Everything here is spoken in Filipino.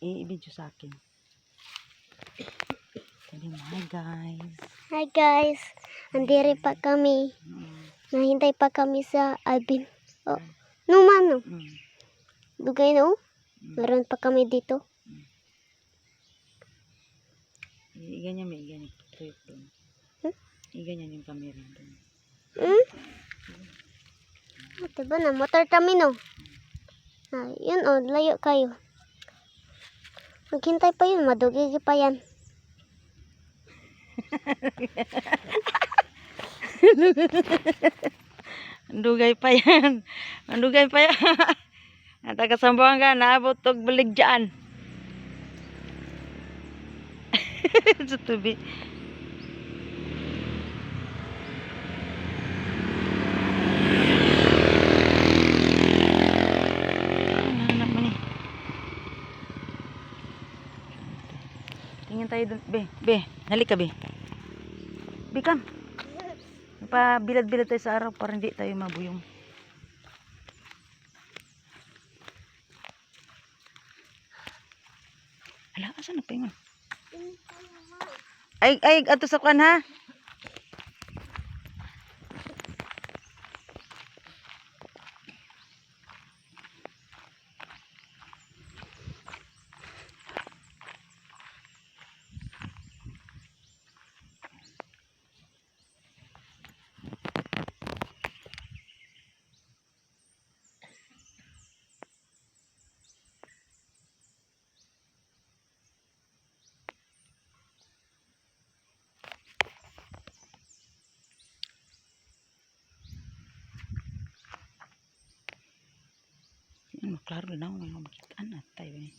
i-video sa akin. Sabi mo, hi guys. Hi guys, andiri pa kami. Nahintay pa kami sa Alvin. Oh, numano. Dugay na oh. Meron pa kami dito. Iganyan mo, iganyan. Tuyok doon. Iganyan yung camera doon. Diba na, motor kami no. Yun oh, layo kayo. Maghintay pa yun, madugigi pa yan. Andugay pa yan. Andugay pa yan. At taga-sambuhan ka, naabot og balig dyan. Sa tubi. Anak mo ni. Tingin tayo dun. Be, halika be. Be, come. Pabilad-bilad tayo sa araw para hindi tayo mabuyong. Hala, asan na pa yun? Ay, ato sa kwan ha? Klaro na ako, makita na tayo eh.